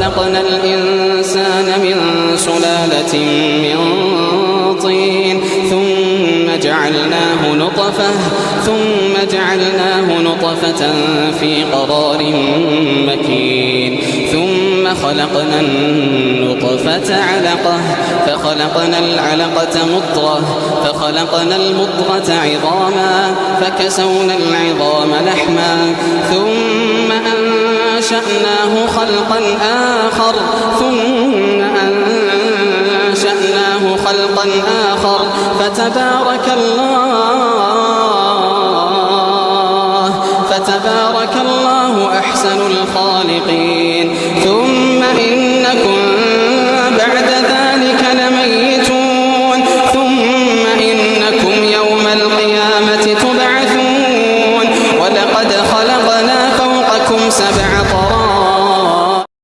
خلقنا الإنسان من سلالة من طين ثم جعلناه نطفة في قرار مكين ثم خلقنا النطفة علقة فخلقنا العلقة مضغة فخلقنا المضغة عظاما فكسونا العظام لحما ثم أنشأناه خلقا آخر فتبارك الله أحسن الخالقين.